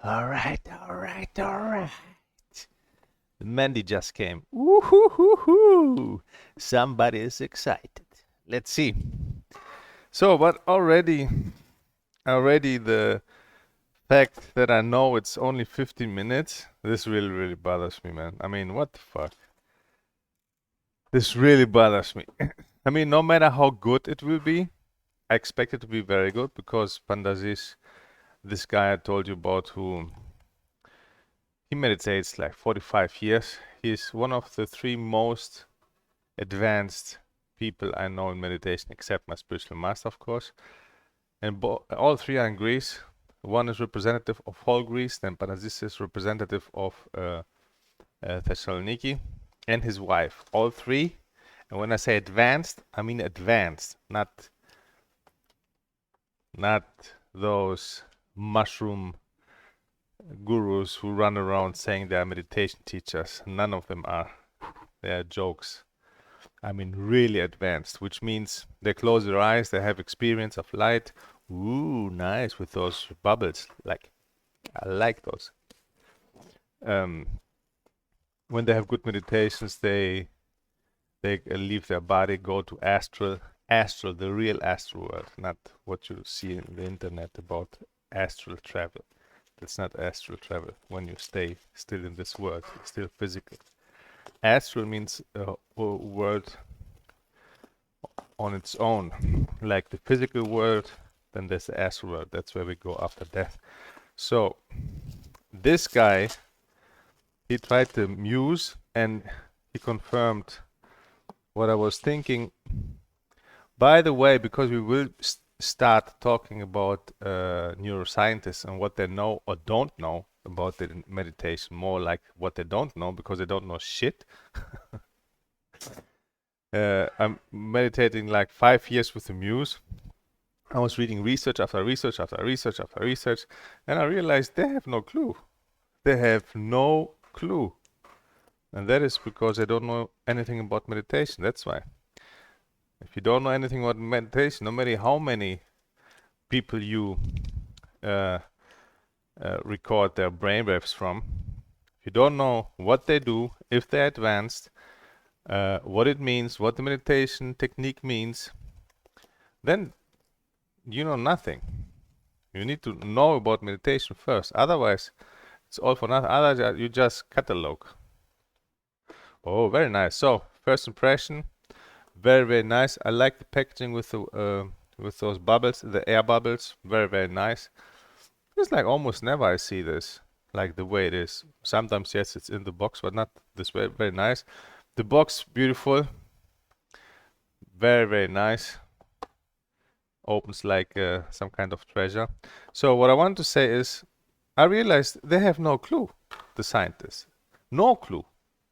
All right, all right, all right. Mandy just came. Woo-hoo-hoo-hoo. Somebody is excited. Let's see. So, but already the fact that I know it's only 15 minutes, this really bothers me, man. I mean, what the fuck? This really bothers me. I mean, no matter how good it will be, I expect it to be very good because Pandasis, this guy I told you about who he meditates like 45 years. He's one of the three most advanced people I know in meditation, except my spiritual master, of course. And all three are in Greece. One is representative of whole Greece, then Panagis is representative of Thessaloniki, and his wife. All three. And when I say advanced, I mean advanced, not those mushroom gurus who run around saying they are meditation teachers. None of them are. They are jokes. I mean really advanced, which means they close their eyes, they have experience of light. Ooh, nice with those bubbles. Like, I like those. When they have good meditations, they leave their body, go to astral, the real astral world, not what you see in the internet about astral travel. That's not astral travel. When you stay still in this world, it's still physical. Astral means a world on its own, like the physical world. Then there's the astral world. That's where we go after death. So this guy, he tried the muse and he confirmed what I was thinking. By the way, because we will start talking about neuroscientists and what they know or don't know about the meditation, more like what they don't know, because they don't know shit. I'm meditating like 5 years with the muse. I was reading research after research after research after research, and I realized they have no clue. They have no clue. And that is because they don't know anything about meditation. That's why. If you don't know anything about meditation, no matter how many people you record their brainwaves from, if you don't know what they do, if they're advanced, what it means, what the meditation technique means, then you know nothing. You need to know about meditation first. Otherwise, it's all for nothing. Otherwise, you just catalog. Oh, very nice. So, first impression, very nice. I like the packaging with the with those bubbles, the air bubbles. Very nice. It's like almost never I see this, like the way it is. Sometimes yes, it's in the box, but not this way. Very nice. The box, beautiful. Very nice. Opens like some kind of treasure. So what I want to say is, I realized they have no clue, the scientists. No clue.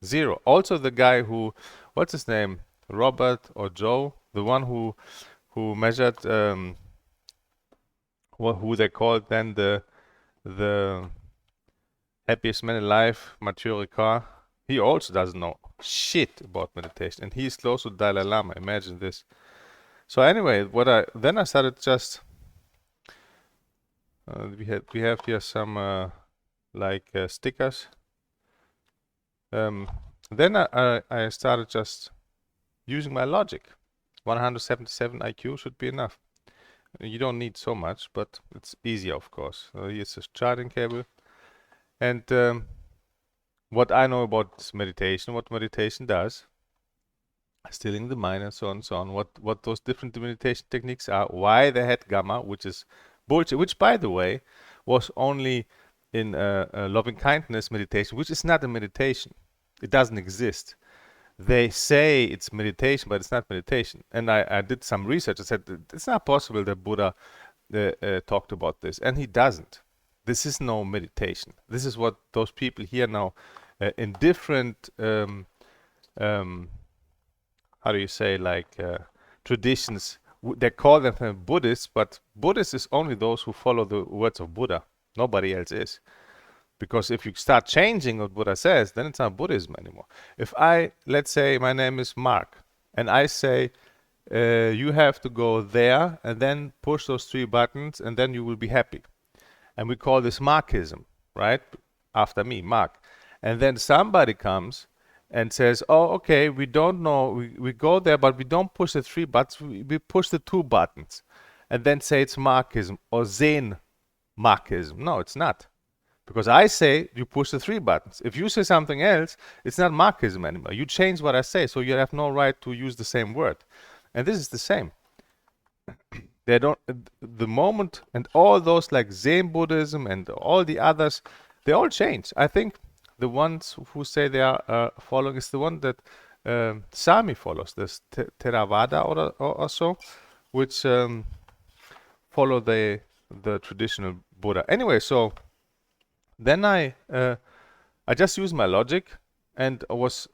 Zero. Also the guy who, what's his name? Robert or Joe? The one who measured, who they called then the happiest man alive, Mathieu Ricard. He also doesn't know shit about meditation. And he's close to Dalai Lama. Imagine this. So anyway, then I started just we have here some stickers. Then I started just using my logic. 177 IQ should be enough. You don't need so much, but it's easier, of course. Here's a charging cable, and what I know about meditation, what meditation does. Stilling the mind and so on, what those different meditation techniques are, why they had gamma, which is bullshit, which by the way was only in loving kindness meditation, which is not a meditation. It doesn't exist. They say it's meditation, but it's not meditation. And I did some research. I said it's not possible that Buddha talked about this, and he doesn't. This is no meditation. This is what those people here now in different how do you say, like traditions, they call them Buddhists, but Buddhists is only those who follow the words of Buddha. Nobody else is. Because if you start changing what Buddha says, then it's not Buddhism anymore. If let's say my name is Mark, and I say, you have to go there and then push those 3 buttons and then you will be happy. And we call this Markism. right? After me, Mark. And then somebody comes and says, oh, okay, we don't know, we go there, but we don't push the 3 buttons, we push the 2 buttons. And then say it's Marxism or Zen Marxism. No, it's not. Because I say you push the 3 buttons. If you say something else, it's not Marxism anymore. You change what I say, so you have no right to use the same word. And this is the same. They don't, the moment, and all those like Zen Buddhism and all the others, they all change. I think the ones who say they are following is the one that Sami follows, this Theravada or so, which follow the traditional Buddha. Anyway, so then I just used my logic, and I was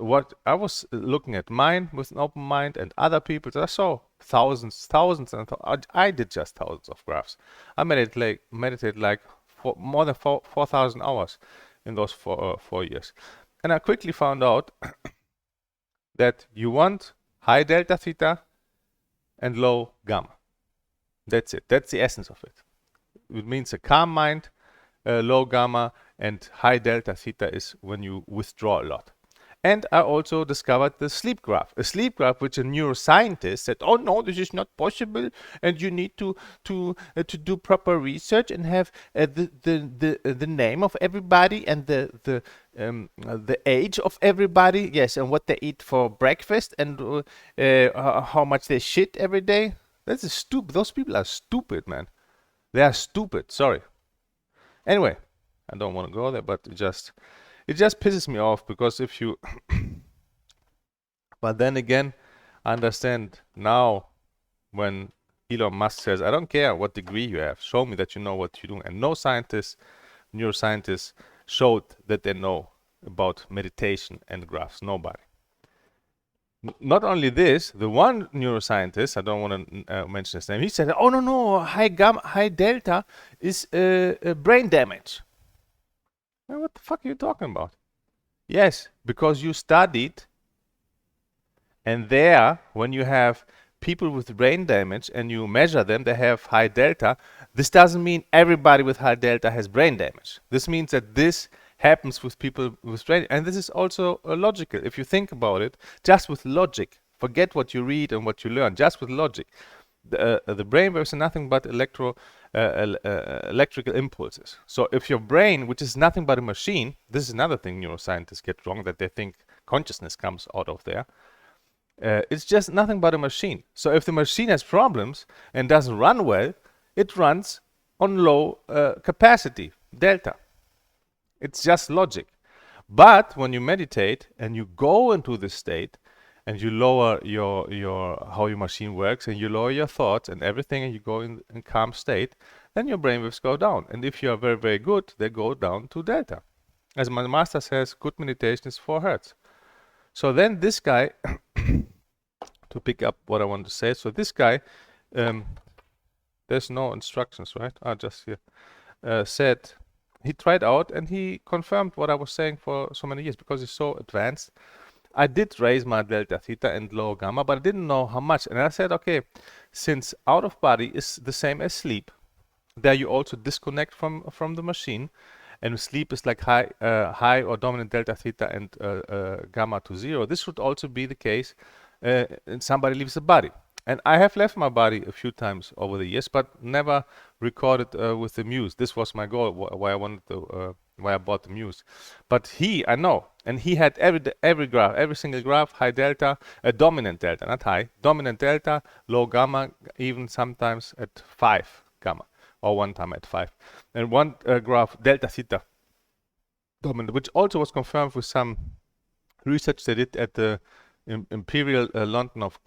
looking at mine with an open mind and other people's. I saw thousands, and I did just thousands of graphs. I meditated like for more than 4,000 hours in those 4 years, and I quickly found out that you want high delta theta and low gamma. That's it. That's the essence of it. It means a calm mind, low gamma, and high delta theta is when you withdraw a lot. And I also discovered the sleep graph, a sleep graph which a neuroscientist said, oh no, this is not possible, and you need to do proper research and have the name of everybody and the age of everybody, yes, and what they eat for breakfast and how much they shit every day. That's stupid. Those people are stupid, man. They are stupid. Sorry. Anyway, I don't want to go there, but it just pisses me off, because if you but then again, I understand now when Elon Musk says, I don't care what degree you have, show me that you know what you're doing. And no neuroscientists showed that they know about meditation and graphs. Nobody. Not only this, the one neuroscientist, I don't want to mention his name, he said, oh no, high delta is brain damage. Well, what the fuck are you talking about? Yes, because you studied, and there, when you have people with brain damage and you measure them, they have high delta. This doesn't mean everybody with high delta has brain damage. This means that this happens with people with brain, and this is also logical. If you think about it, just with logic, forget what you read and what you learn, just with logic. The brain waves are nothing but electrical impulses. So if your brain, which is nothing but a machine, this is another thing neuroscientists get wrong, that they think consciousness comes out of there. It's just nothing but a machine. So if the machine has problems and doesn't run well, it runs on low capacity, delta. It's just logic. But when you meditate and you go into this state, and you lower your how your machine works, and you lower your thoughts and everything, and you go in calm state, then your brainwaves go down. And if you are very, very good, they go down to delta. As my master says, good meditation is 4 hertz. So then this guy, to pick up what I want to say, so this guy, there's no instructions, right? Just here, said he tried out and he confirmed what I was saying for so many years, because he's so advanced. I did raise my delta theta and low gamma, but I didn't know how much. And I said, okay, since out of body is the same as sleep, there you also disconnect from the machine, and sleep is like high or dominant delta theta and gamma to 0. This should also be the case and somebody leaves the body. And I have left my body a few times over the years, but never recorded with the Muse. This was my goal, why I wanted to, why I bought the Muse. But I know, and he had every graph, every single graph, high delta, dominant delta, not high, dominant delta, low gamma, even sometimes at 5 gamma, or one time at 5. And one graph, delta theta, dominant, which also was confirmed with some research they did at the Imperial London of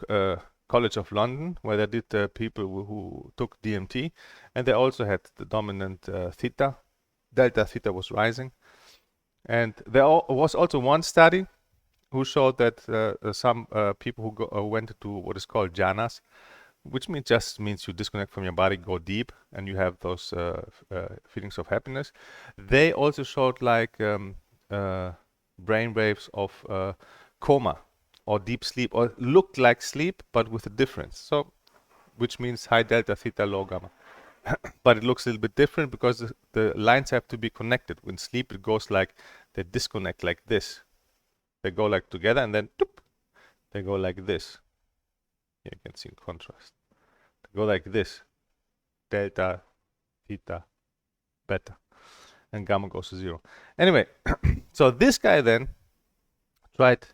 College of London, where they did people who took DMT, and they also had the dominant theta. Delta theta was rising. And there was also one study who showed that some people who went to what is called jhanas, which just means you disconnect from your body, go deep, and you have those feelings of happiness. They also showed like brain waves of coma or deep sleep, or looked like sleep, but with a difference. So, which means high delta theta, low gamma. but it looks a little bit different because the lines have to be connected. When sleep, it goes like they disconnect like this. They go like together and then doop, they go like this. Here you can see in contrast. They go like this. Delta, theta, beta. And gamma goes to 0. Anyway, so this guy then tried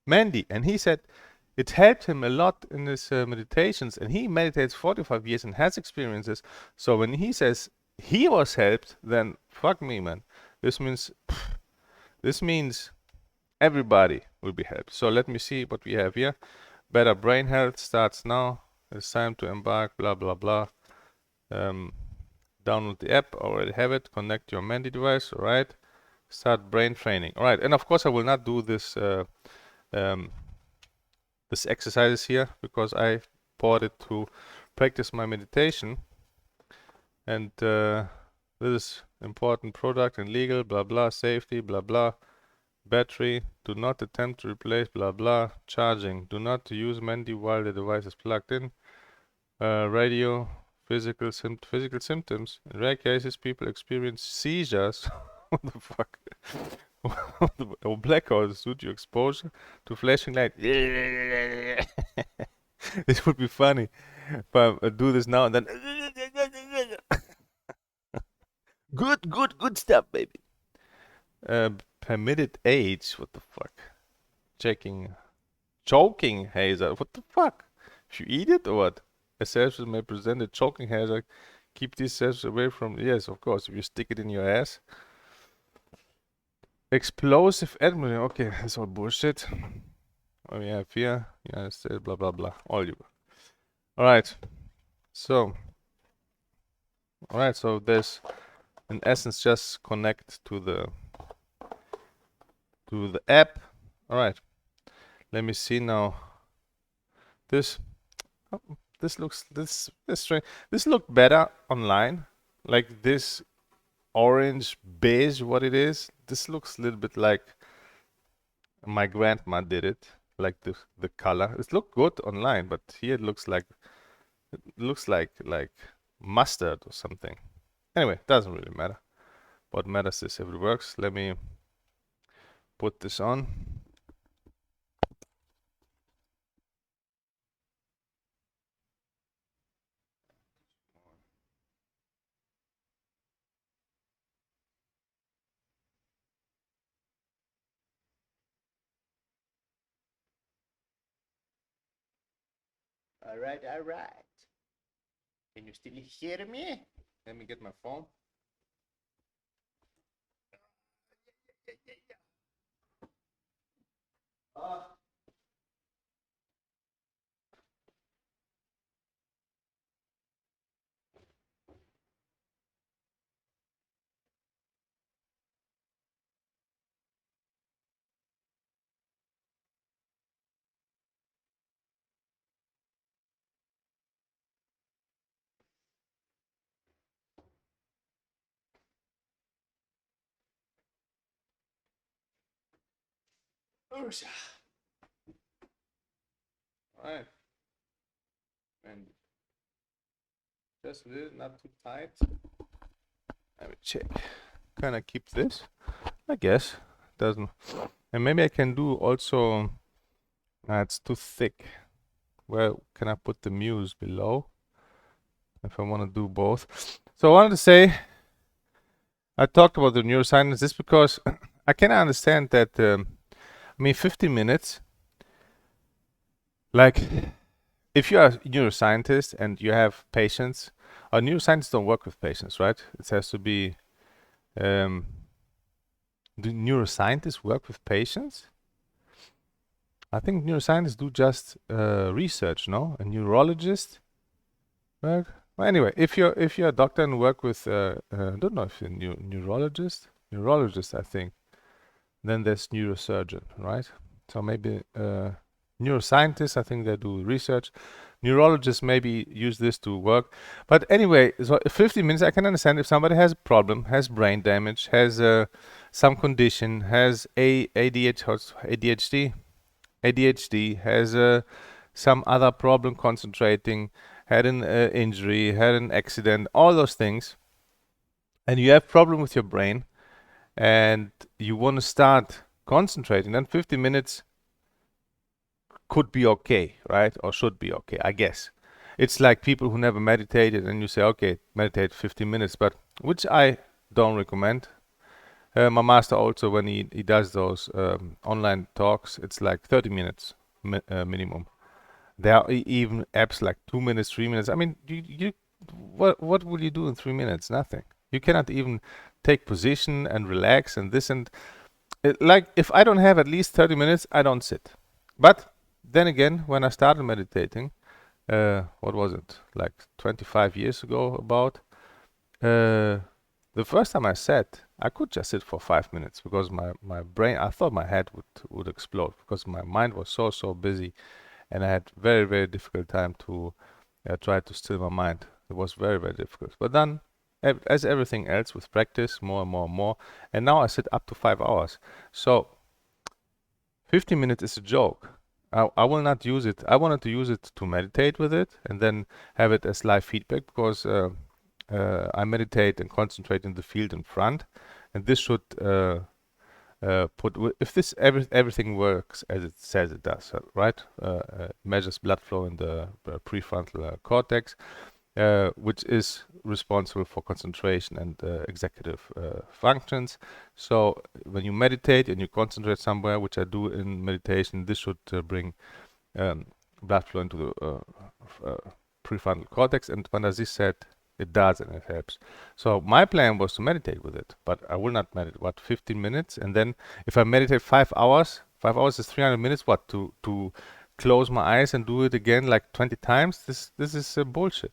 mendi, and he said it helped him a lot in his meditations, and he meditates 45 years and has experiences. So when he says he was helped, then fuck me, man. This means everybody will be helped. So let me see what we have here. Better brain health starts now. It's time to embark, blah, blah, blah. Download the app, already have it. Connect your mendi device, all right. Start brain training, all right. And of course I will not do this this exercises here because I bought it to practice my meditation, and this is important product and legal, blah blah, safety, blah blah, battery, do not attempt to replace, blah blah, charging, do not use mendi while the device is plugged in, radio, physical symptoms. In rare cases, people experience seizures. What the fuck? Or blackouts due to exposure to flashing light. This would be funny if I do this now and then. Good stuff, baby. Permitted age. What the fuck? Choking hazard. What the fuck? If you eat it or what? Assessors may present a choking hazard. Keep these cells away from. Yes, of course. If you stick it in your ass. Explosive admin. Okay, that's all bullshit. What we have here, United States, blah blah blah. All you. All right. So. All right. So there's, in essence, just connect to the app. All right. Let me see now. This looks strange. This looked better online. Like this orange beige, what it is. This looks a little bit like my grandma did it, like the color. It looked good online, but here it looks like mustard or something. Anyway, doesn't really matter. What matters is if it works. Let me put this on. All right. Can you still hear me? Let me get my phone. All right. And just a little, not too tight. Let me check. Can I keep this? I guess. Doesn't. And maybe I can do also. It's too thick. Where can I put the muse below? If I want to do both. So I wanted to say, I talked about the neuroscience just because I can understand that. I mean, 50 minutes. Like, if you are a neuroscientist and you have patients, neuroscientists don't work with patients, right? It has to be. Do neuroscientists work with patients? I think neuroscientists do just research, no? A neurologist. Well, anyway, if you're a doctor and work with, I don't know if you're a neurologist, I think. Then there's neurosurgeon, right? So maybe neuroscientists, I think they do research. Neurologists maybe use this to work. But anyway, so 50 minutes, I can understand if somebody has a problem, has brain damage, has some condition, has ADHD, has some other problem concentrating, had an injury, had an accident, all those things, and you have problem with your brain, and you want to start concentrating, then 15 minutes could be okay, right? Or should be okay, I guess. It's like people who never meditated, and you say, okay, meditate 15 minutes, but which I don't recommend. My master also, when he does those online talks, it's like 30 minutes minimum. There are even apps like 2 minutes, 3 minutes. I mean, what will you do in 3 minutes? Nothing. You cannot even take position and relax and this and like if I don't have at least 30 minutes, I don't sit. But then again, when I started meditating, what was it? Like 25 years ago, about. Uh, the first time I sat, I could just sit for 5 minutes because my brain, I thought my head would explode because my mind was so busy, and I had very difficult time to try to still my mind. It was very difficult. But then, as everything else with practice, more and more, and now I sit up to 5 hours. So 15 minutes is a joke. I will not use it. I wanted to use it to meditate with it and then have it as live feedback because I meditate and concentrate in the field in front, and this should if this everything works as it says it does, right? Measures blood flow in the prefrontal cortex, which is responsible for concentration and executive functions. So when you meditate and you concentrate somewhere, which I do in meditation, this should bring um, blood flow into the prefrontal cortex. And when Aziz said it does and it helps. So my plan was to meditate with it, but I will not meditate. What, 15 minutes? And then if I meditate 5 hours, 5 hours is 300 minutes. What, to close my eyes and do it again like 20 times? This is bullshit.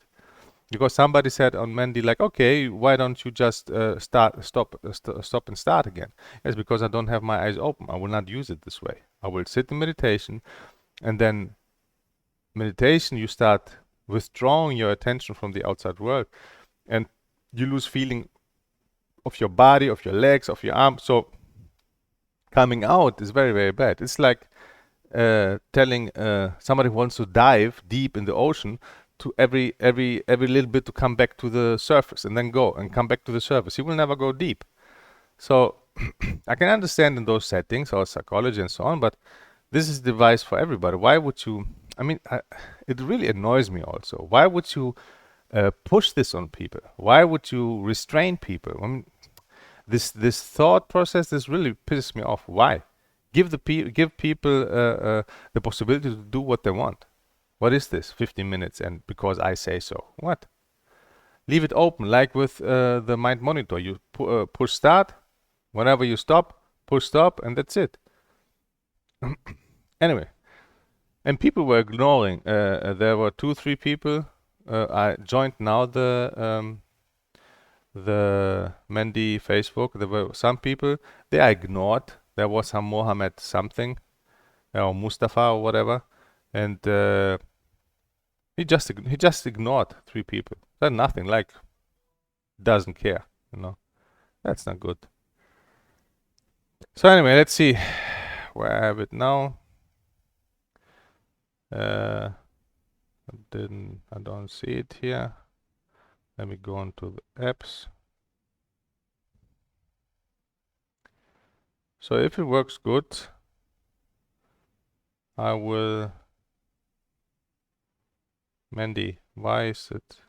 Because somebody said on Mendi, like, okay, why don't you just stop and start again? Yes, because I don't have my eyes open. I will not use it this way. I will sit in meditation, and then meditation, you start withdrawing your attention from the outside world, and you lose feeling of your body, of your legs, of your arms. So coming out is very bad. It's like telling somebody who wants to dive deep in the ocean to every little bit to come back to the surface and then go and come back to the surface. He will never go deep. So I can understand in those settings or psychology and so on, but this is a device for everybody. Why would you? I mean, it really annoys me also. Why would you push this on people? Why would you restrain people? I mean, this thought process, this really pisses me off. Why? Give people the possibility to do what they want. What is this? 15 minutes and because I say so. What? Leave it open, like with the mind monitor. You push start. Whenever you stop, push stop, and that's it. Anyway, and people were ignoring. There were 2, 3 people. I joined now the Mendi Facebook. There were some people they are ignored. There was some Mohammed something or Mustafa or whatever, and he just ignored 3 people. They're nothing, like doesn't care, you know. That's not good. So anyway, let's see where I have it now. I don't see it here. Let me go on to the apps. So if it works good, I will. Mendi, why is it?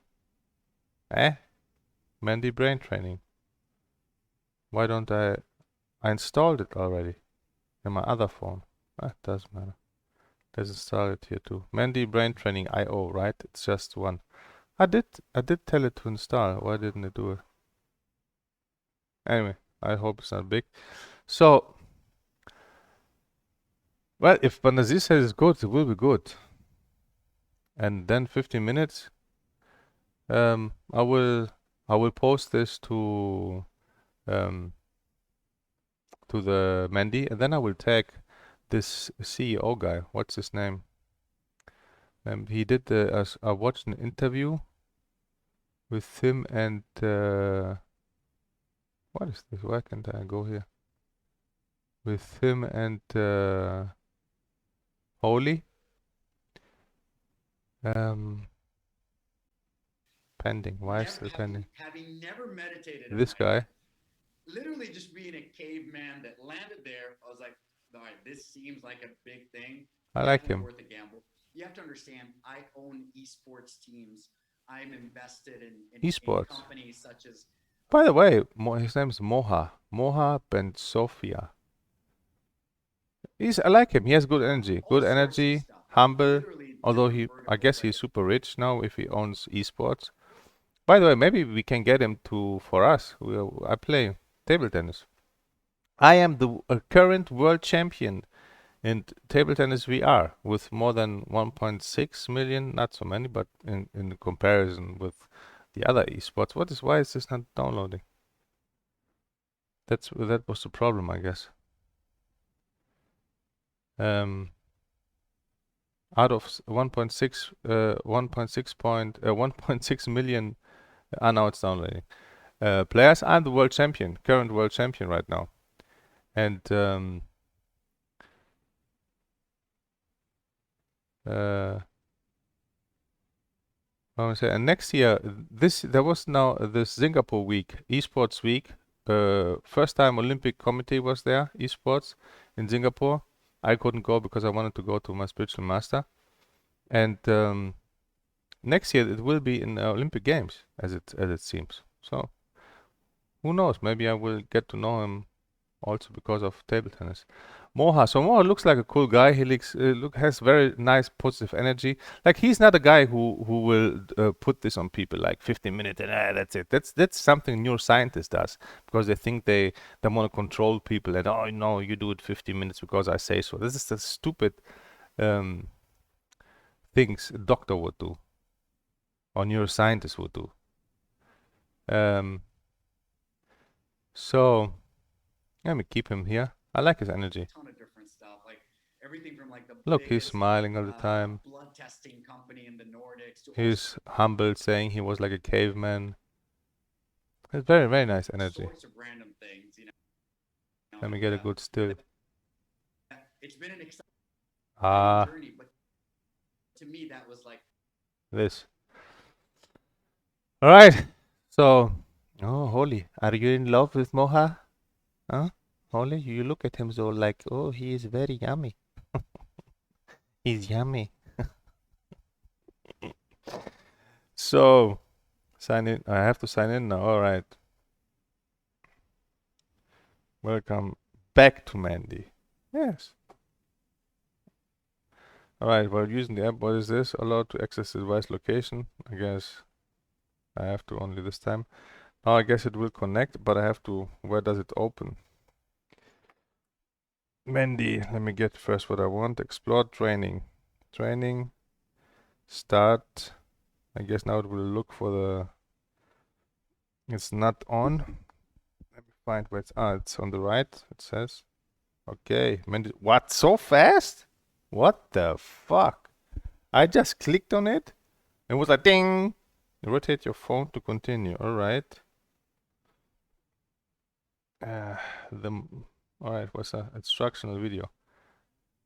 Mendi brain training. Why don't I installed it already in my other phone. Doesn't matter. Let's install it here too. Mendi brain training IO, right? It's just one. I did tell it to install. Why didn't it do it? Anyway, I hope it's not big. So, well, if Banazi says it's good, it will be good. And then 15 minutes. I will post this to the Mendi, and then I will tag this CEO guy. What's his name? He did I watched an interview with him and what is this? Why can't I go here? With him and Holy. pending. Why is it pending? Having never meditated in This my guy. life, literally just being a caveman that landed there, I was like, all right, this seems like a big thing. I like Definitely him. worth a gamble. You have to understand, I own esports teams. I'm invested in Esports. companies such as. By the way, his name is Moha Bensofia. I like him. He has good energy. Good energy, humble. Although I guess he's super rich now if he owns esports. By the way, maybe we can get him for us. I play table tennis. I am the current world champion in table tennis VR with more than 1.6 million, not so many, but in comparison with the other esports. Why is this not downloading? That was the problem, I guess. Out of 1.6 million, now it's downloading. Players, I'm the world champion, current world champion right now. And I want to say, and next year, there was now this Singapore week, esports week. First time Olympic committee was there, esports in Singapore. I couldn't go because I wanted to go to my spiritual master. And next year it will be in Olympic Games, as it seems. So who knows? Maybe I will get to know him also because of table tennis. Moha looks like a cool guy. He has very nice positive energy. Like he's not a guy who will put this on people like 15 minutes and that's it. That's something neuroscientists does because they think they want to control people and oh no, you do it 15 minutes because I say so. This is the stupid um, things a doctor would do or neuroscientists would do. Um, so let me keep him here. I like his energy. Ton of different stuff, like everything from like the Look, he's biggest smiling all the time. blood testing company in the Nordics to He's humble, saying he was like a caveman. It's very, very nice energy. sorts of random things, you know. Let me get a good still. It's been an Ah, exciting journey, but to me that was like this. All right. So, oh, Holy, are you in love with Moha? Huh? Holy, you look at him so like, oh, he is very yummy. He's yummy. So, sign in. I have to sign in now. All right. Welcome back to Mandy. Yes. All right. While using the app, what is this? Allowed to access the device location. I guess I have to only this time. Now I guess it will connect, but I have to. Where does it open? Mandy. Let me get first what I want. Explore training. Training. Start. I guess now it will look for the. It's not on. Let me find where it's. It's on the right. It says. Okay. Mandy. What? So fast? What the fuck? I just clicked on it. It was like ding. Rotate your phone to continue. All right. Uh, the all right. What's that? Instructional video.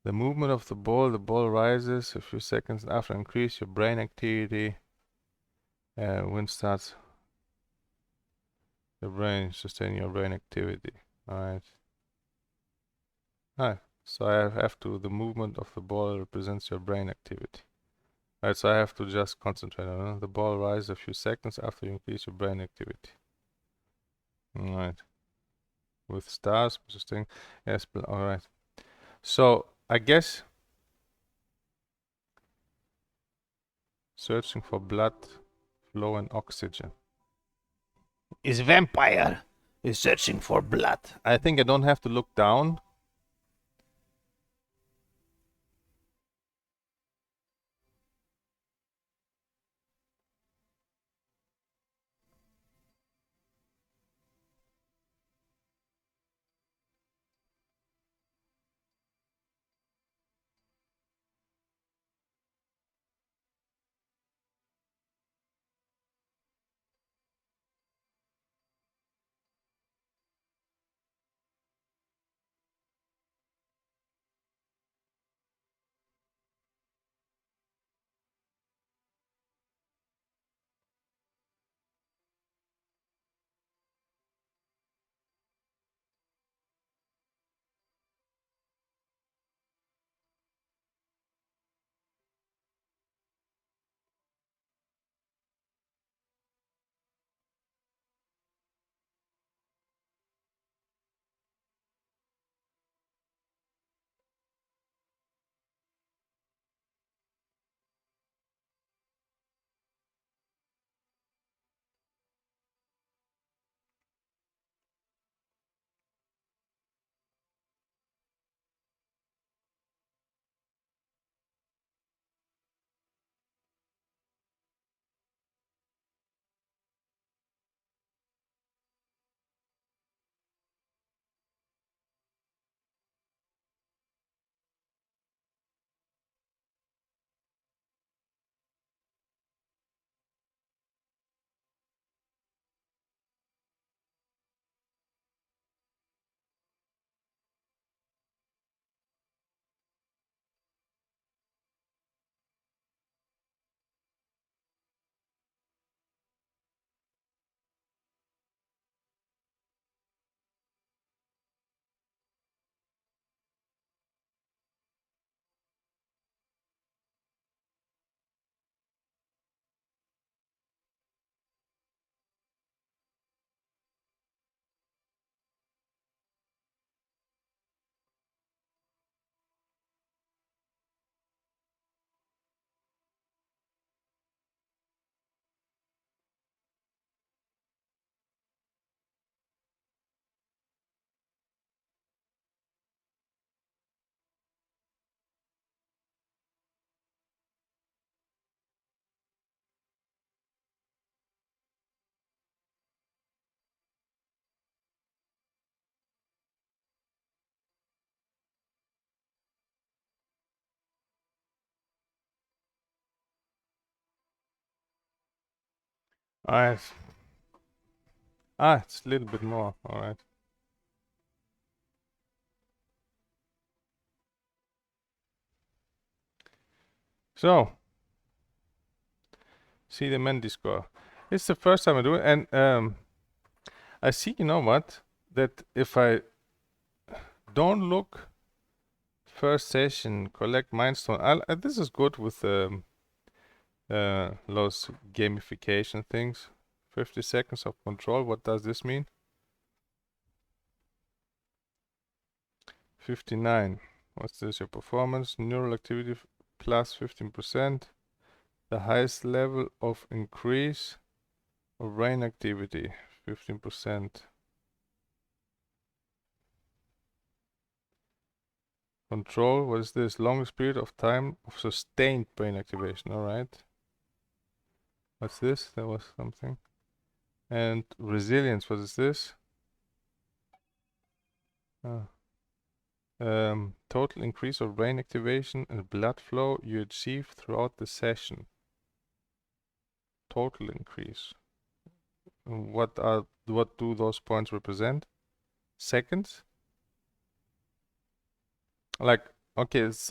The movement of the ball rises a few seconds after increase your brain activity. When starts the brain, sustain your brain activity. Alright. Alright. So I have to, the movement of the ball represents your brain activity. Alright, so I have to just concentrate on it. The ball rises a few seconds after you increase your brain activity. Alright. With stars, sustain. Yes, alright. So I guess searching for blood flow and oxygen. Is vampire is searching for blood. I think I don't have to look down. Alright. Ah, it's a little bit more. Alright. So, see the mendi score. It's the first time I do it, and I see, you know what? That if I don't look first session, collect milestone. This is good with those gamification things. 50 seconds of control. What does this mean? 59. What's this? Your performance, neural activity plus 15%. The highest level of increase of brain activity, 15%. Control, what is this? Longest period of time of sustained brain activation. Alright. What's this? That was something. And resilience, what is this? Total increase of brain activation and blood flow you achieve throughout the session. Total increase. What do those points represent? Seconds? Like, okay, it's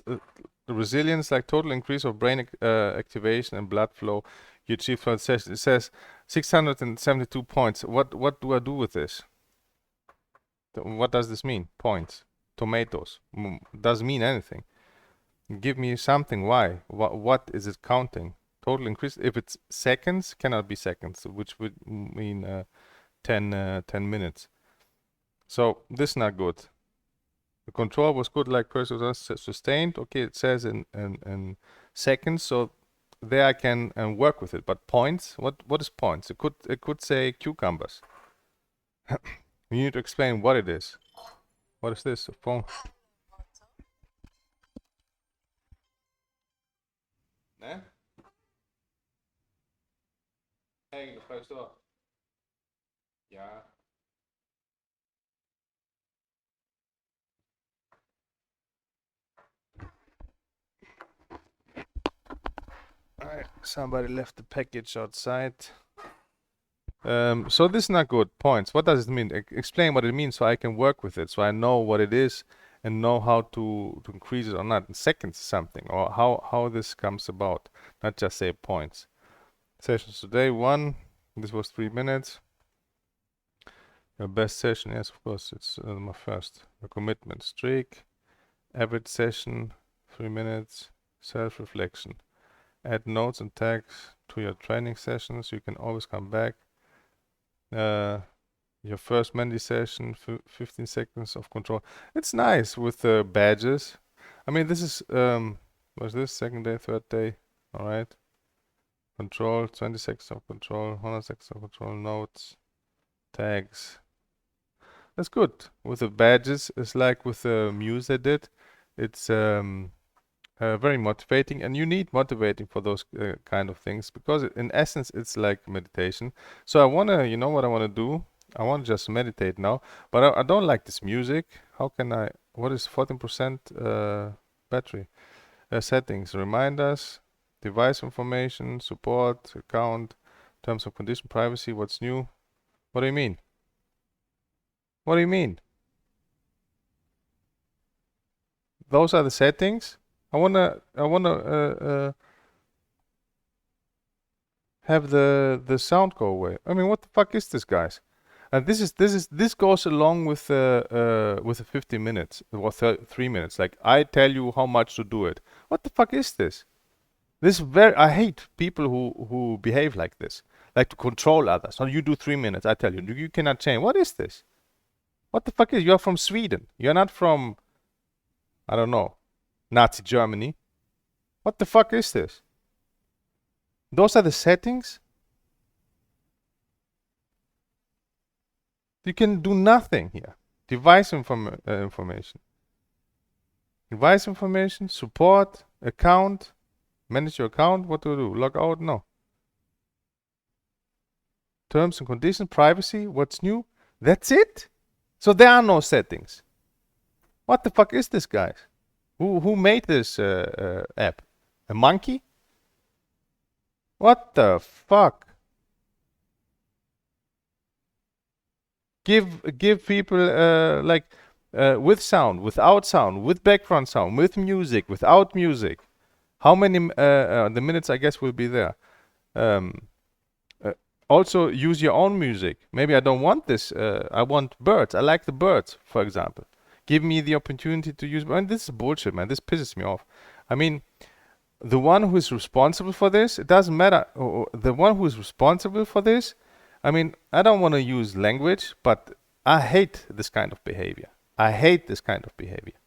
resilience, like total increase of brain activation and blood flow you achieve throughout the session. It says 672 points. What do I do with this? What does this mean? Points. Tomatoes. Doesn't mean anything. Give me something. Why? What is it counting? Total increase. If it's seconds, cannot be seconds, which would mean 10 minutes. So this is not good. The control was good, like person sustained. Okay, it says in seconds, so there I can work with it. But points, what is points? It could say cucumbers. You need to explain what it is. What is this? A phone? Ne? Häng det först då. Ja. Alright, somebody left the package outside. So this is not good. Points. What does it mean? Explain what it means so I can work with it, so I know what it is and know how to increase it or not. In seconds something, or how this comes about. Not just say points. Sessions today, 1. This was 3 minutes. Your best session, yes, of course, it's my first. A commitment streak. Average session, 3 minutes. Self-reflection. Add notes and tags to your training sessions. You can always come back. Your first mendi session, 15 seconds of control. It's nice with the badges. I mean, this is what's this? Second day, third day. All right. Control, 20 seconds of control, 100 seconds of control, notes, tags. That's good. With the badges, it's like with the muse I did. It's very motivating, and you need motivating for those kind of things, because in essence it's like meditation. So I wanna, you know what I wanna do? I want to just meditate now, but I don't like this music. How can I? What is 14% battery? Settings, reminders, device information, support, account, terms of condition, privacy. What's new? What do you mean? What do you mean? Those are the settings. I wanna have the sound go away. I mean, what the fuck is this, guys? And this goes along with the 50 minutes or 3 minutes. Like, I tell you how much to do it. What the fuck is this? I hate people who behave like this, like to control others. So you do 3 minutes. I tell you, you cannot change. What is this? What the fuck is? You are from Sweden. You're not from, I don't know, Nazi Germany. What the fuck is this? Those are the settings. You can do nothing here. Device information. Device information, support, account, manage your account. What do? Log out? No. Terms and conditions, privacy. What's new? That's it? So there are no settings. What the fuck is this, guys? Who made this app? A monkey? What the fuck? Give people like with sound, without sound, with background sound, with music, without music. How many the minutes I guess will be there. Um, uh, Also use your own music. Maybe I don't want this. I want birds. I like the birds, for example. Give me the opportunity to use. Man, this is bullshit, man. This pisses me off. I mean, the one who is responsible for this, it doesn't matter. The one who is responsible for this, I mean, I don't want to use language, but I hate this kind of behavior. I hate this kind of behavior.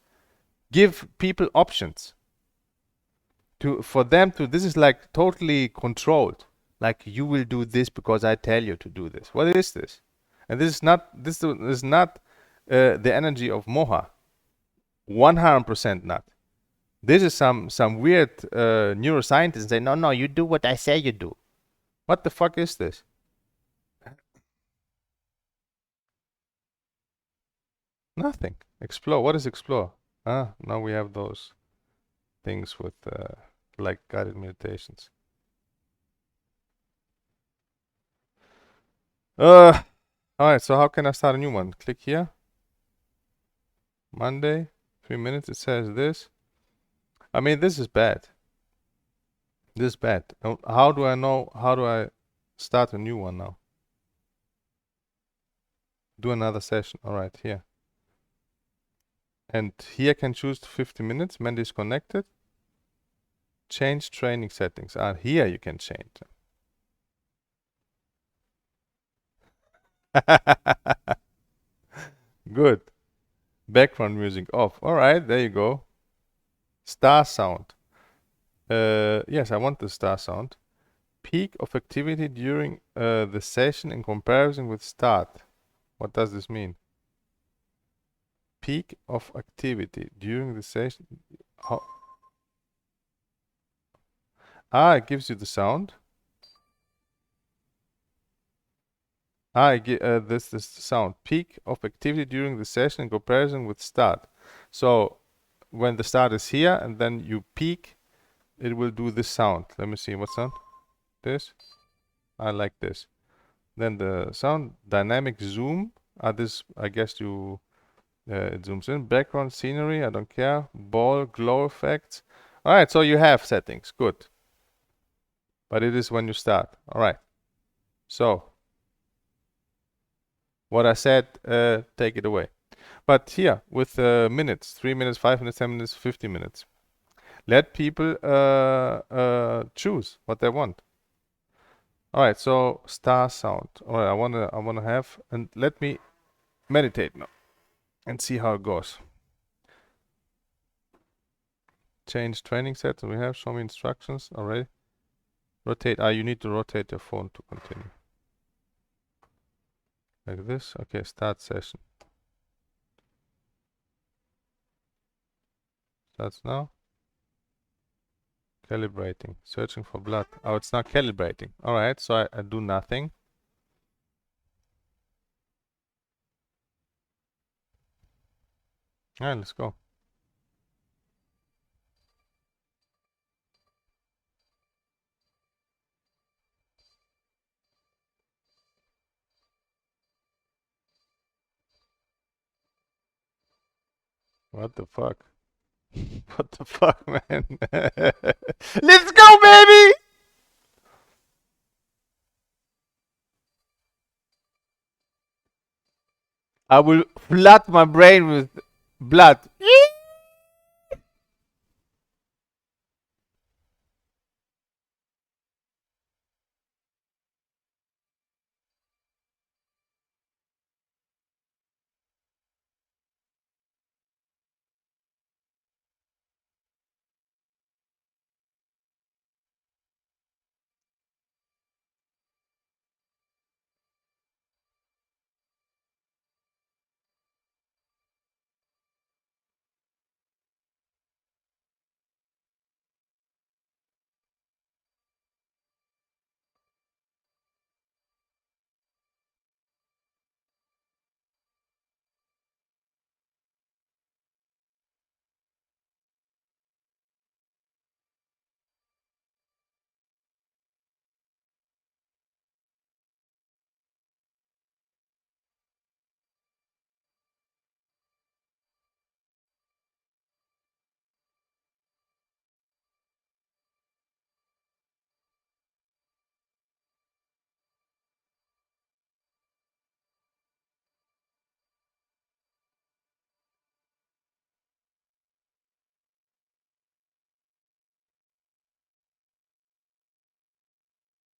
Give people options to for them to. This is like totally controlled. Like you will do this because I tell you to do this. What is this? And this is not. This is not the energy of Moha. 100% not. This is some weird neuroscientist say, no, you do what I say you do. What the fuck is this? Nothing. Explore. What is explore? Ah, now we have those things with like guided meditations. All right. So how can I start a new one? Click here. Monday, 3 minutes. It says this. I mean, this is bad. This is bad. How do I know? How do I start a new one now? Do another session. All right, here. And here I can choose 50 minutes. Mendi is connected. Change training settings. Ah, here you can change them. Good. Background music off. All right, there you go. Star sound. Yes, I want the star sound. Peak of activity during the session in comparison with start. What does this mean? Peak of activity during the session. How? Ah, it gives you the sound. Ah, this is the sound. Peak of activity during the session in comparison with start. So when the start is here and then you peak, it will do this sound. Let me see what sound. This. I like this. Then the sound dynamic zoom. This I guess you it zooms in. Background scenery. I don't care. Ball glow effects. All right. So you have settings. Good. But it is when you start. All right. So what I said, take it away. But here with minutes, 3 minutes, 5 minutes, 10 minutes, 50 minutes. Let people choose what they want. All right, so star sound. All right, I wanna have, and let me meditate now and see how it goes. Change training set. We have show me instructions already. Rotate. You need to rotate your phone to continue. Like this. Okay, start session. Starts now. Calibrating. Searching for blood. Oh, it's not calibrating. All right, so I do nothing. All right, let's go. What the fuck? What the fuck, man? Let's go, baby! I will flood my brain with blood.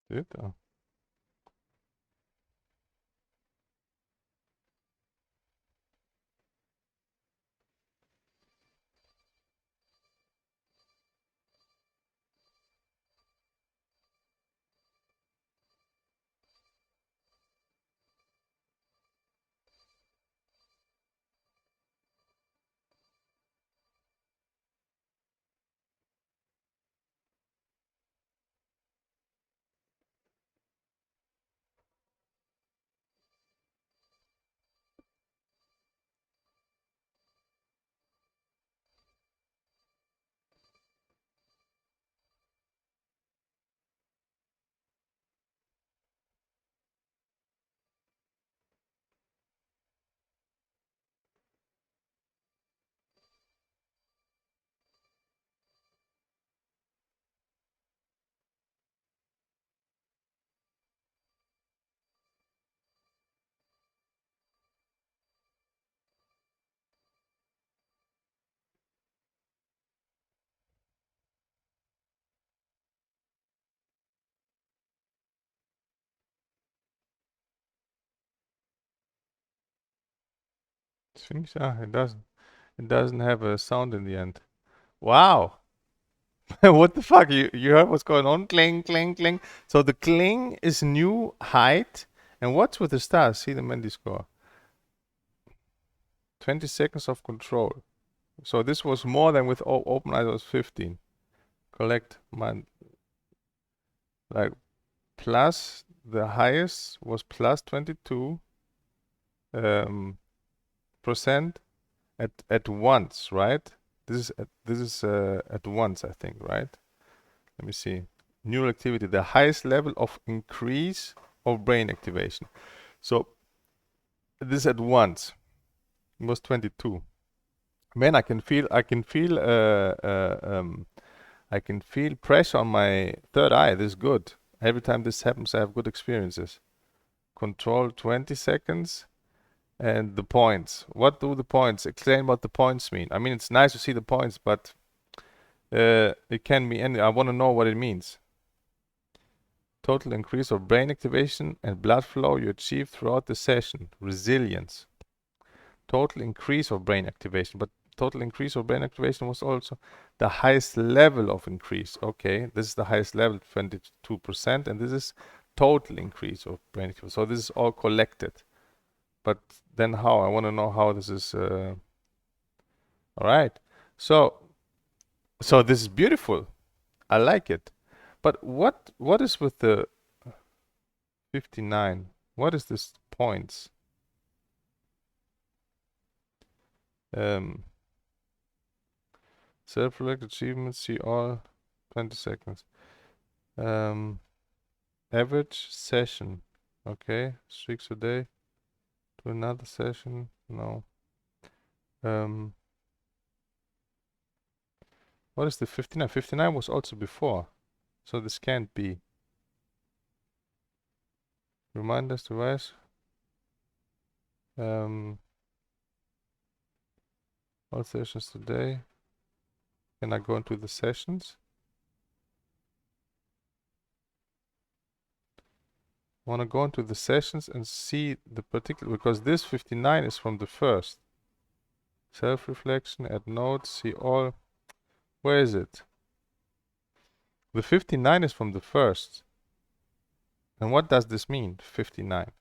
Did it? Oh. It's finished. Ah, it doesn't. It doesn't have a sound in the end. Wow. What the fuck? You heard what's going on? Cling, cling, cling. So the cling is new height. And what's with the stars? See the Mendy score. 20 seconds of control. So this was more than with open eyes was 15. Collect my like plus the highest was plus 22 percent at once, right? This is at once, I think, right? Let me see. Neural activity, the highest level of increase of brain activation. So this at once was 22. Man, I can feel pressure on my third eye. This is good. Every time this happens, I have good experiences. Control 20 seconds. And the points. What do the points? Explain what the points mean. I mean, it's nice to see the points, but it can be any. I want to know what it means. Total increase of brain activation and blood flow you achieve throughout the session. Resilience. Total increase of brain activation. But total increase of brain activation was also the highest level of increase. Okay, this is the highest level, 22%, and this is total increase of brain activation. So this is all collected. But then how? I want to know how this is. All right. So this is beautiful. I like it. But what is with the 59? What is this points? Self-reflected achievements, see all 20 seconds. Average session. Okay, streaks a day. To another session. No. What is the 59? 59 was also before. So this can't be. Reminders device. All sessions today. Can I go into the sessions? I want to go into the sessions and see the particular, because this 59 is from the first. Self-reflection, add notes, see all. Where is it? The 59 is from the first. And what does this mean, 59?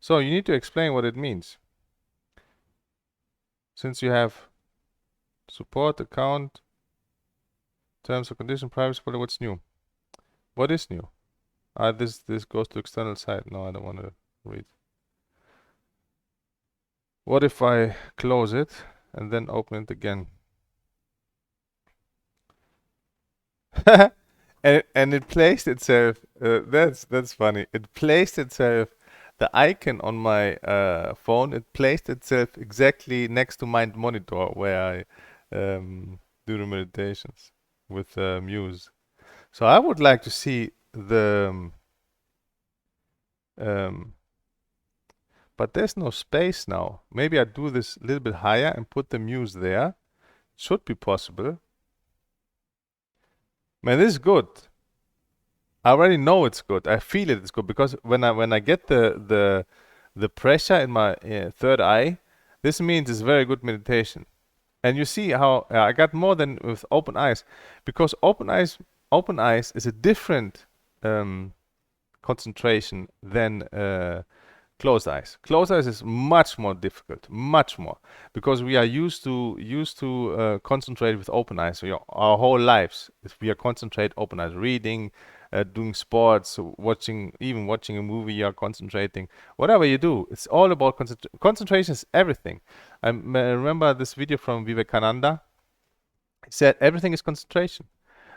So you need to explain what it means. Since you have support, account, terms and conditions, privacy policy, what's new? What is new? This goes to external site. No, I don't want to read. What if I close it and then open it again? And it placed itself. That's funny. It placed itself. The icon on my phone. It placed itself exactly next to my monitor where I do the meditations with Muse. So I would like to see the. But there's no space now. Maybe I do this a little bit higher and put the Muse there. Should be possible. Man, this is good. I already know it's good. I feel it's good because when I get the pressure in my third eye, this means it's very good meditation. And you see how I got more than with open eyes, because open eyes is a different concentration than closed eyes. Closed eyes is much more difficult, much more, because we are used to concentrate with open eyes. So our whole lives, if we are concentrate open eyes, reading, doing sports, even watching a movie, you are concentrating. Whatever you do, it's all about concentration. Is everything. I remember this video from Vivekananda. He said everything is concentration.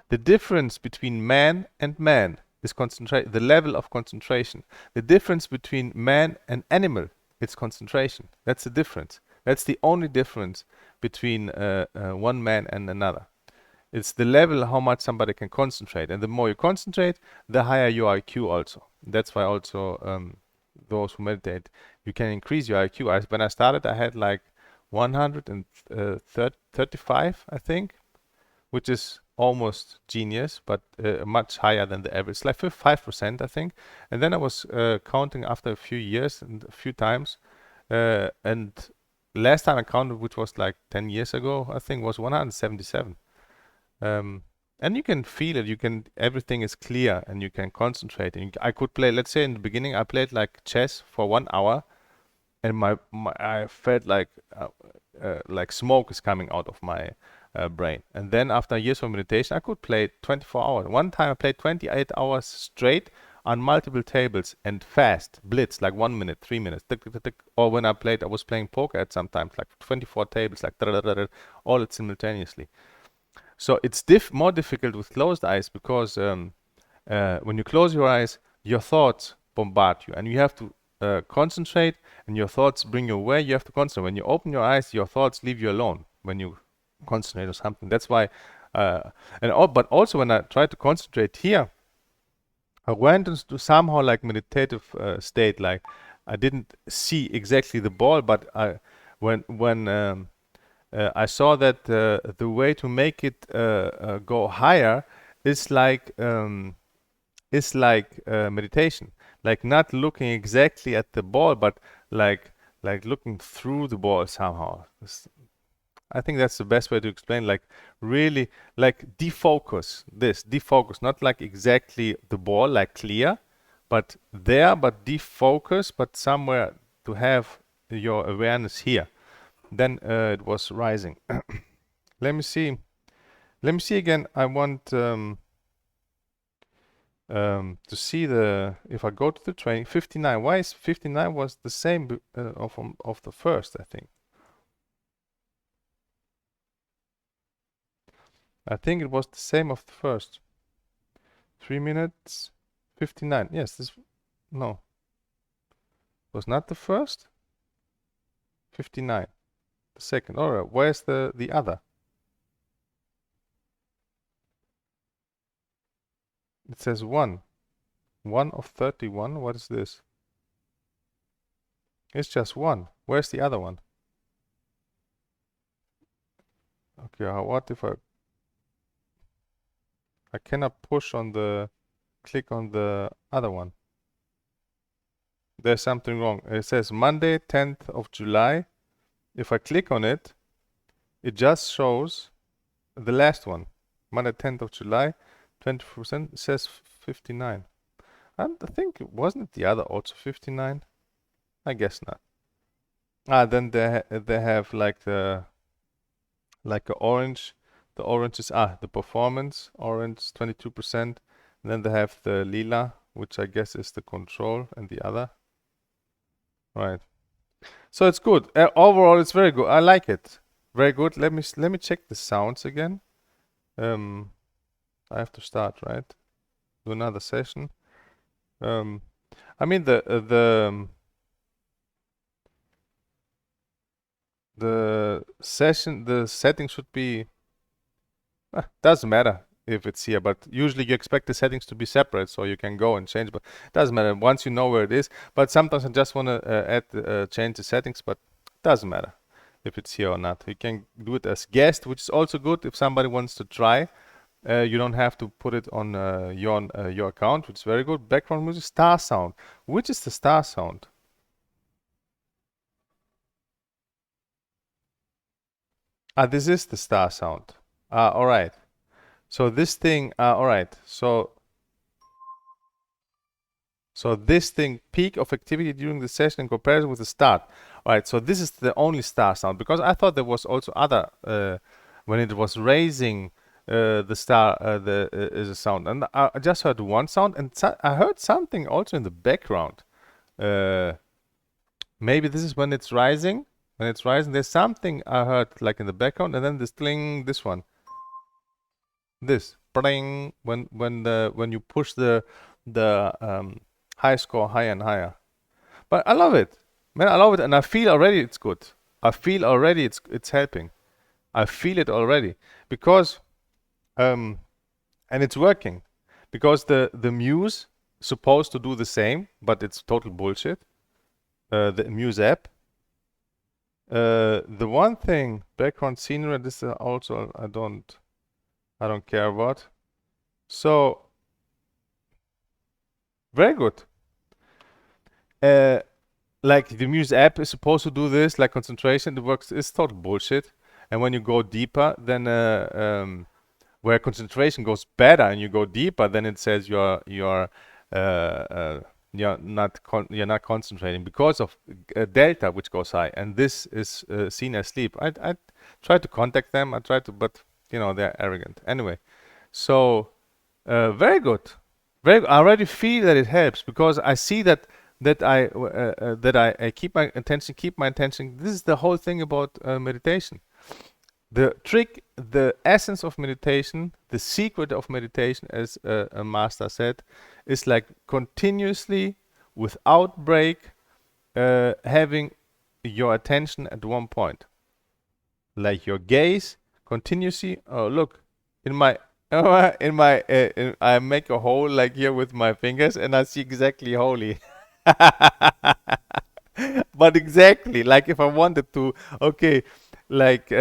The difference between man and man is the level of concentration. The difference between man and animal is concentration. That's the difference. That's the only difference between one man and another. It's the level how much somebody can concentrate, and the more you concentrate, the higher your IQ also. That's why also those who meditate, you can increase your IQ. When I started, I had like 135, I think, which is almost genius, but much higher than the average, like 5%, I think. And then I was counting after a few years and a few times, and last time I counted, which was like 10 years ago, I think, was 177. And you can feel it. Everything is clear, and you can concentrate. And I could play. Let's say in the beginning, I played like chess for 1 hour, and I felt like smoke is coming out of my brain. And then after years of meditation, I could play 24 hours. One time I played 28 hours straight on multiple tables and fast, blitz, like 1 minute, 3 minutes. Tick, tick, tick. Or when I was playing poker at sometimes, like 24 tables, like all simultaneously. So it's more difficult with closed eyes because when you close your eyes, your thoughts bombard you, and you have to concentrate, and your thoughts bring you away. You have to concentrate. When you open your eyes, your thoughts leave you alone when you concentrate on something. That's why, but also when I try to concentrate here, I went into somehow like meditative state. Like I didn't see exactly the ball, but when I saw that the way to make it go higher is like meditation, like not looking exactly at the ball, but like looking through the ball somehow. I think that's the best way to explain. Like really, like defocus, not like exactly the ball, like clear, but defocus, but somewhere to have your awareness here. Then it was rising. Let me see. Let me see again. I want to see if I go to the training 59. Why is 59 was the same of the first? I think it was the same of the first. 3 minutes 59. Yes, this no was not the first. 59. The second. All right. Where's the other? It says 1 of 31. What is this? It's just 1. Where's the other one? Okay, what if I cannot click on the other one. There's something wrong. It says Monday 10th of July. If I click on it, it just shows the last one. Monday 10th of July, 20%. It says 59. And I think wasn't the other also 59? I guess not. Then they have like a orange. The orange is the performance orange 22%. And then they have the lila, which I guess is the control, and the other. Right. So it's good. Overall, it's very good. I like it. Very good. Let me check the sounds again. I have to start, right? Do another session. I mean the setting should be doesn't matter if it's here, but usually you expect the settings to be separate so you can go and change, but it doesn't matter once you know where it is. But sometimes I just want to change the settings, but it doesn't matter if it's here or not. You can do it as guest, which is also good if somebody wants to try. You don't have to put it on your account, which is very good. Background music, star sound. Which is the star sound? Ah, this is the star sound. Ah, all right. So this thing, all right. So this thing, peak of activity during the session in comparison with the start. All right, so this is the only star sound, because I thought there was also other, when it was raising the star, is a sound. And I just heard one sound, and I heard something also in the background. Uh, Maybe this is when it's rising. When it's rising, there's something I heard like in the background, and then this cling, this one. This bling, when you push the high score higher and higher. But I love it, man. I love it, and I feel already it's good. I feel already it's helping. I feel it already because um and it's working because the Muse supposed to do the same, but it's total bullshit. The Muse app. The one thing background scenery. This also I don't care about. So very good. Like the Muse app is supposed to do this, like concentration. It works. It's total bullshit. And when you go deeper, then where concentration goes better, and you go deeper, then it says uh, uh, you're not concentrating because of delta, which goes high, and this is seen as sleep. I try to contact them. I try to, but they're arrogant. Anyway, so very good. Very. I already feel that it helps because I see that I keep my attention. Keep my attention. This is the whole thing about meditation. The trick, the essence of meditation, the secret of meditation, as a master said, is like continuously, without break, having your attention at one point, like your gaze continuously. Oh, look, in my I make a hole like here with my fingers, and I see exactly holy. But exactly, like if I wanted to, okay, like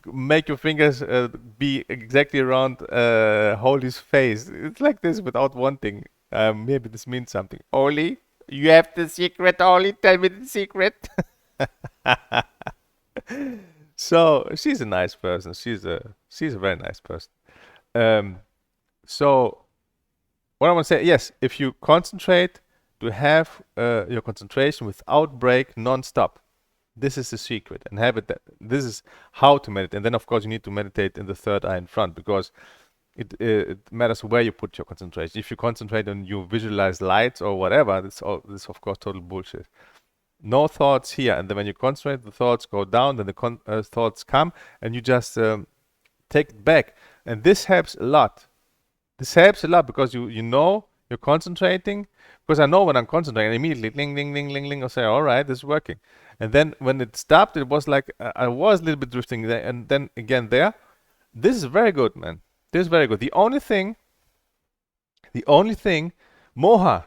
make your fingers be exactly around Holy's face. It's like this without wanting. Maybe this means something. Holy, you have the secret, Holy. Tell me the secret. So she's a nice person. She's a very nice person. Um, so what I want to say, yes, if you concentrate to have your concentration without break, non-stop. This is the secret, and have it. This is how to meditate. And then, of course, you need to meditate in the third eye in front because it matters where you put your concentration. If you concentrate on you visualize lights or whatever, this of course total bullshit. No thoughts here, and then when you concentrate, the thoughts go down. Then the thoughts come, and you just take it back. And this helps a lot. This helps a lot because you know you're concentrating. Because I know when I'm concentrating, immediately, ling, ling, ling, ling, ling, I say, all right, this is working. And then when it stopped, it was like I was a little bit drifting there, and then again there. This is very good, man. This is very good. The only thing, Moha,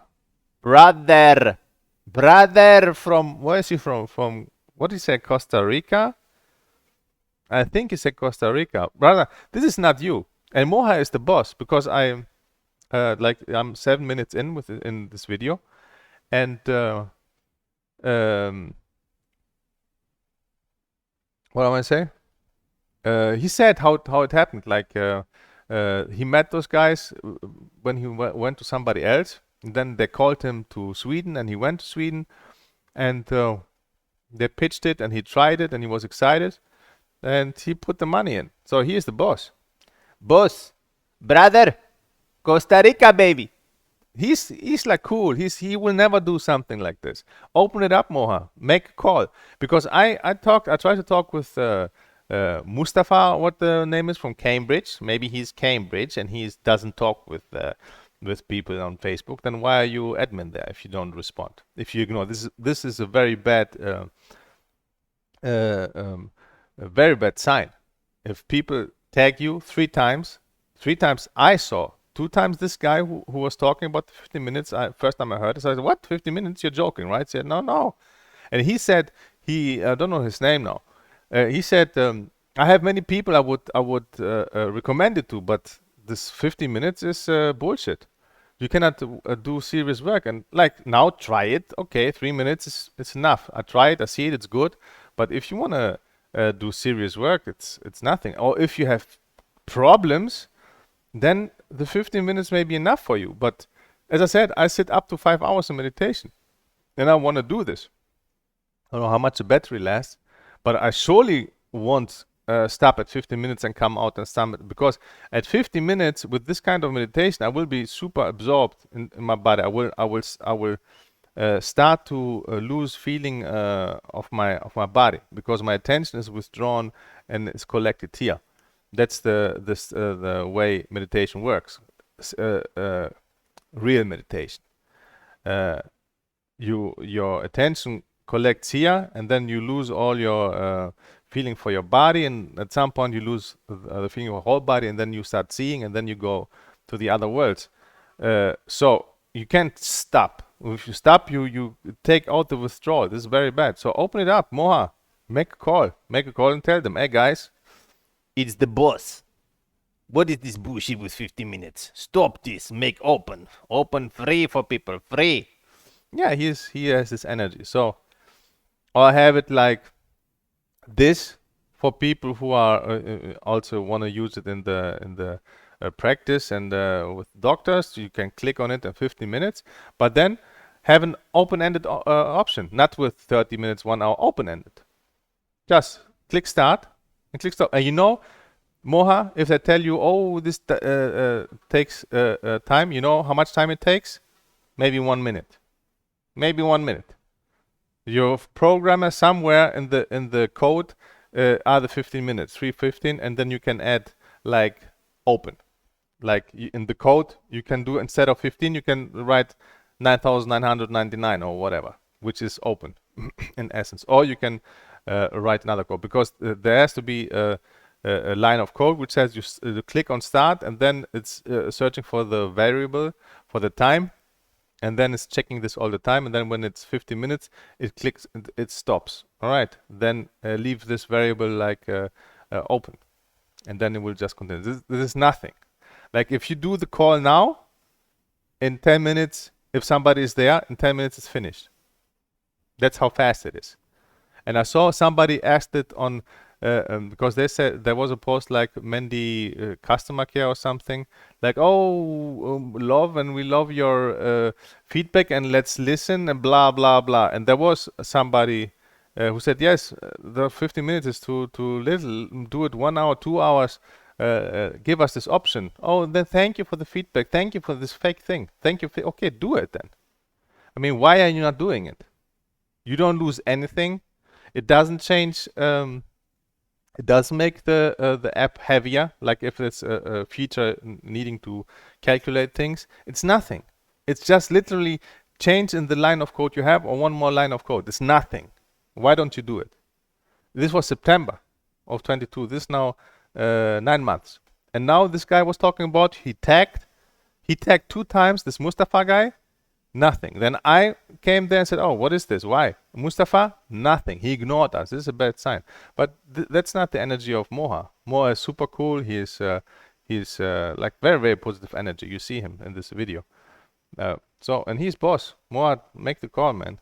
brother from where is he from? From what did he say? Costa Rica? I think he said Costa Rica. Brother, this is not you. And Moha is the boss because I'm 7 minutes in this video, and um, what am I saying? He said how it happened. Like he met those guys when he went to somebody else. And then they called him to Sweden, and he went to Sweden, and they pitched it, and he tried it, and he was excited, and he put the money in. So he is the boss. Boss, brother, Costa Rica, baby. He's like cool. He will never do something like this. Open it up, Moha. Make a call because I tried to talk with Mustafa, what the name is, from Cambridge. Maybe he's Cambridge and he doesn't talk with people on Facebook. Then why are you admin there if you don't respond? If you ignore this is a very bad uh, um, a very bad sign. If people tag you 3 times, 3 times I saw. 2 times this guy who was talking about the 15 minutes. First time I heard it, so I said, "What? 15 minutes? You're joking, right?" He said, "No, no." And he said I don't know his name now. He said, "I have many people I would recommend it to, but this 50 minutes is bullshit. You cannot do serious work. And like now, try it. Okay, 3 minutes is enough. I try it. I see it. It's good. But if you wanna do serious work, it's nothing. Or if you have problems, then the 15 minutes may be enough for you. But as I said, I sit up to 5 hours in meditation, and I want to do this. I don't know how much the battery lasts, but I surely won't stop at 15 minutes and come out and stop, because at 15 minutes with this kind of meditation, I will be super absorbed in my body. I will start to lose feeling of my body, because my attention is withdrawn and is collected here. That's the way meditation works. Real meditation. Your attention collects here, and then you lose all your feeling for your body, and at some point you lose the feeling of your whole body, and then you start seeing, and then you go to the other worlds. So you can't stop. If you stop, you take out the withdrawal. This is very bad. So open it up, Moha. Make a call and tell them, hey guys, It's the boss. What is this bullshit with 50 minutes? Stop this. Make open. Open free for people. Free. yeah, he has this energy. So, or have it like this for people who are also want to use it in the practice, and with doctors. You can click on it in 50 minutes, but then have an open-ended option, not with 30 minutes, 1 hour, open-ended. Just click start and click stop. And you know, Moha, if they tell you, oh, this takes time, you know how much time it takes? Maybe 1 minute. Maybe 1 minute. Your programmer somewhere in the code are the 15 minutes, 3:15, and then you can add like open. Like in the code, you can do, instead of 15, you can write 9,999 or whatever, which is open in essence. Or you can write another code, because there has to be a line of code which says you click on start, and then it's searching for the variable for the time, and then it's checking this all the time, and then when it's 50 minutes, it clicks, it stops. All right, then leave this variable like open, and then it will just continue. This is nothing. Like if you do the call now, in 10 minutes, if somebody is there, in 10 minutes it's finished. That's how fast it is. And I saw somebody asked it on, because they said there was a post like Mendi customer care or something, like, oh, love, and we love your feedback, and let's listen, and blah, blah, blah. And there was somebody who said, yes, the 50 minutes is too little, do it 1 hour, 2 hours, give us this option. Oh, then thank you for the feedback. Thank you for this fake thing. Thank you. Okay, do it then. I mean, why are you not doing it? You don't lose anything. It doesn't change. It does make the app heavier. Like if it's a feature needing to calculate things, it's nothing. It's just literally change in the line of code you have, or one more line of code. It's nothing. Why don't you do it? This was September of 22. This now 9 months. And now this guy was talking about, he tagged 2 times this Mustafa guy. Nothing. Then I came there and said, oh, what is this? Why? Mustafa? Nothing. He ignored us. This is a bad sign. But that's not the energy of Moha. Moha is super cool. He's like very, very positive energy. You see him in this video. So, and he's boss. Moha, make the call, man.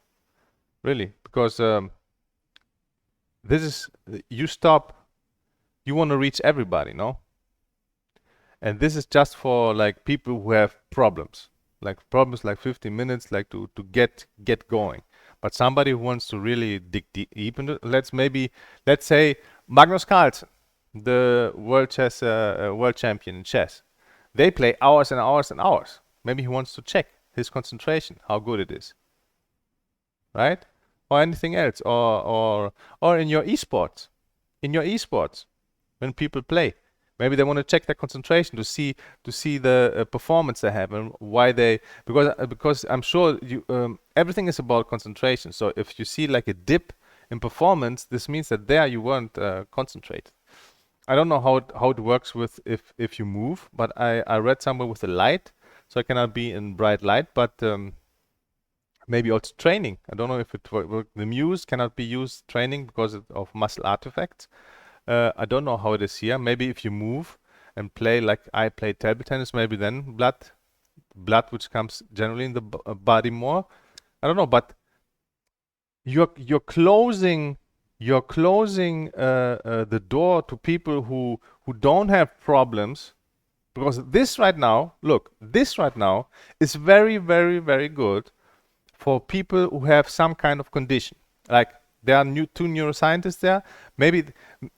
Really. Because this is, you stop, you want to reach everybody, no? And this is just for like people who have problems. Like 15 minutes, like to get going. But somebody who wants to really dig deep into it, let's say Magnus Carlsen, the world champion in chess. They play hours and hours and hours. Maybe he wants to check his concentration, how good it is, right? Or anything else, or in your esports, when people play. Maybe they want to check their concentration to see the performance they have, and why they, because I'm sure you everything is about concentration. So if you see like a dip in performance, this means that there you weren't concentrated. I don't know how it works with if you move, but I read somewhere with the light, so I cannot be in bright light, but maybe also training. I don't know if it works. The muse cannot be used training because of muscle artifacts. I don't know how it is here. Maybe if you move and play like I play table tennis, maybe then blood which comes generally in the body more. I don't know, but you're closing the door to people who don't have problems, because this right now is very, very, very good for people who have some kind of condition. Like there are two neuroscientists there. Maybe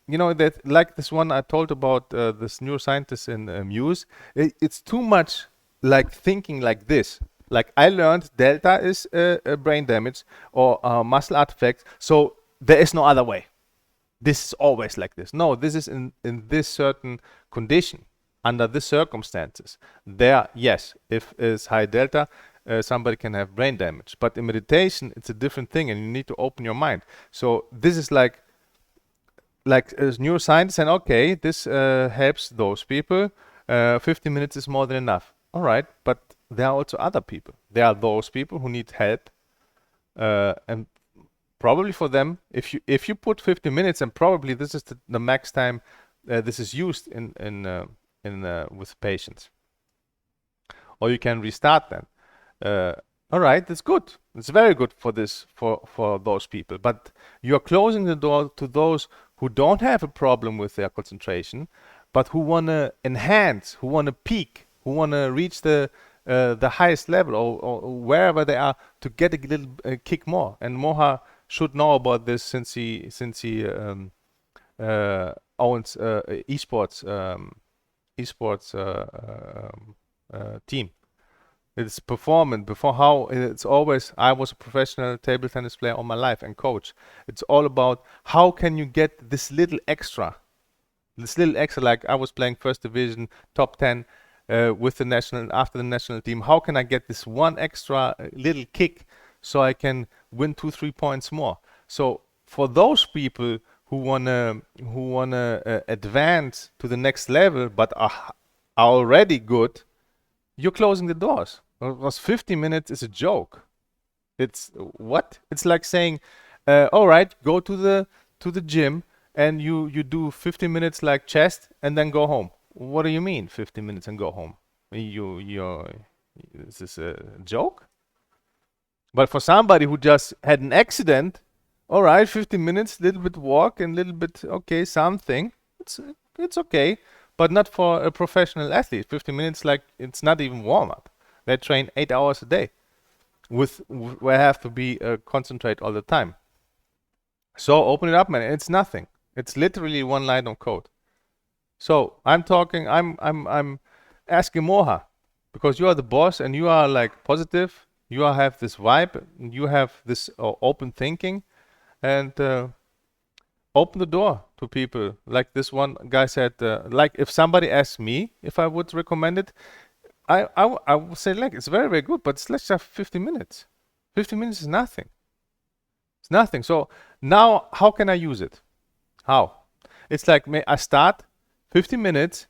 that, like this one I told about, this neuroscientist in Muse. It's too much like thinking like this. Like I learned delta is brain damage or muscle artifacts, so there is no other way. This is always like this. No, this is in this certain condition, under the circumstances. There, yes, if it's high delta, somebody can have brain damage. But in meditation, it's a different thing, and you need to open your mind. So this is like as neuroscience, and okay, this helps those people. 15 minutes is more than enough. All right, but there are also other people. There are those people who need help, and probably for them, if you put 50 minutes, and probably this is the max time this is used in with patients, or you can restart them. All right, that's good. It's very good for those people. But you're closing the door to those who don't have a problem with their concentration, but who want to enhance, who want to peak, who want to reach the highest level, or wherever they are, to get a little kick more. And Moha should know about this, since he owns esports team. It's performance. Before, how it's always, I was a professional table tennis player all my life and coach. It's all about how can you get this little extra, like I was playing first division, top 10 with the national, after the national team. How can I get this one extra little kick so I can win 2-3 points more? So for those people who wanna advance to the next level but are already good, you're closing the doors. Because 50 minutes is a joke. It's what? It's like saying, all right, go to the gym and you do 50 minutes like chest and then go home. What do you mean 50 minutes and go home? Is this a joke? But for somebody who just had an accident, all right, 50 minutes, little bit walk and little bit, okay, something. It's okay. But not for a professional athlete. 50 minutes, like, it's not even warm up. They train 8 hours a day, where I have to be concentrate all the time. So open it up, man. It's nothing. It's literally one line of code. So I'm asking Moha, because you are the boss and you are like positive. You have this vibe. You have this open thinking, and open the door to people. Like this one guy said, like if somebody asks me if I would recommend it, I would say, like, it's very, very good, but let's have 50 minutes. 50 minutes is nothing. It's nothing. So now how can I use it? How? It's like I start 50 minutes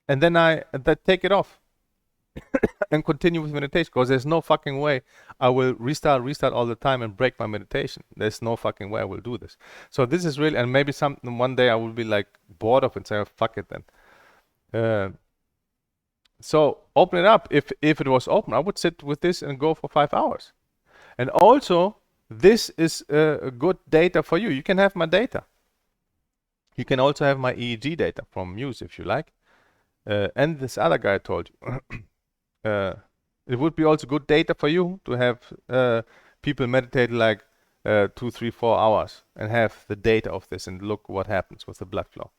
and then I take it off and continue with meditation, because there's no fucking way I will restart all the time and break my meditation. There's no fucking way I will do this. So this is really, and maybe one day I will be like bored of it and say, oh, fuck it then. So open it up. If it was open, I would sit with this and go for 5 hours. And also, this is good data for you. You can have my data. You can also have my EEG data from Muse if you like. And this other guy told you. It would be also good data for you to have people meditate like 2, 3, 4 hours and have the data of this and look what happens with the blood flow.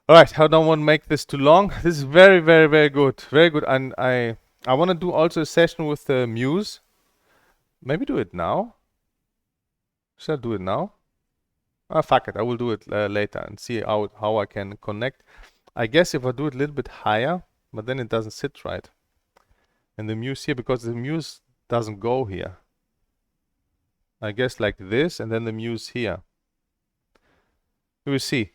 All right, I don't want to make this too long. This is very, very, very good. Very good. And I want to do also a session with the Muse. Maybe do it now. Should I do it now? Ah, fuck it. I will do it later and see how I can connect. I guess if I do it a little bit higher, but then it doesn't sit right. And the Muse here, because the Muse doesn't go here. I guess like this, and then the Muse here. We will see.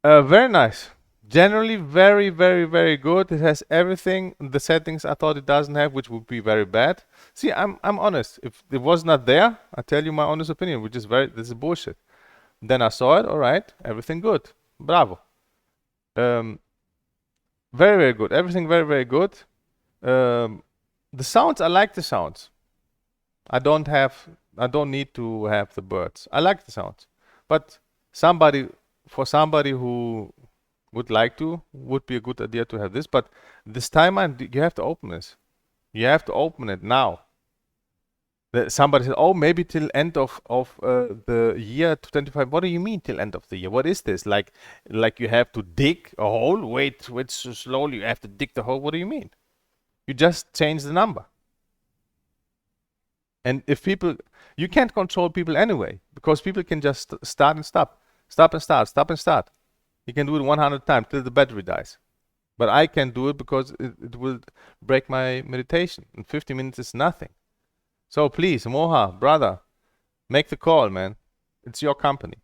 Very nice. Generally very, very, very good. It has everything, the settings I thought it doesn't have, which would be very bad. See, I'm honest. If it was not there, I tell you my honest opinion, which is this is bullshit. Then I saw it, all right, everything good. Bravo. Very, very good. Everything very, very good. The sounds, I like the sounds. I don't need to have the birds. I like the sounds. But for somebody who would like to, would be a good idea to have this. But this timeline, you have to open this. You have to open it now. Somebody said, "Oh, maybe till end of the year 25." What do you mean till end of the year? What is this? Like you have to dig a hole? Wait so slowly. You have to dig the hole. What do you mean? You just change the number. And if people, you can't control people anyway, because people can just start and stop, stop and start, stop and start. You can do it 100 times till the battery dies. But I can do it because it will break my meditation. And 50 minutes is nothing. So please, Moha, brother, make the call, man. It's your company.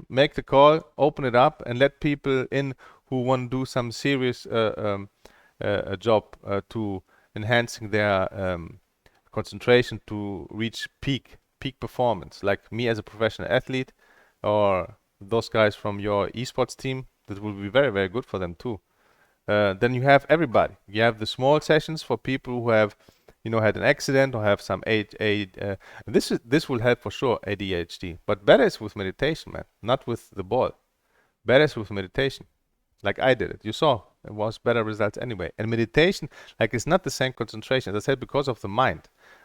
Make the call, open it up, and let people in who want to do some serious job to enhancing their concentration to reach peak performance. Like me as a professional athlete, or those guys from your esports team, that will be very, very good for them too. Then you have everybody. You have the small sessions for people who have, had an accident or have some this will help for sure ADHD. But better is with meditation, man, not with the ball. Better is with meditation, like I did it. You saw it was better results anyway. And meditation, like, it's not the same concentration. As I said, because of the mind.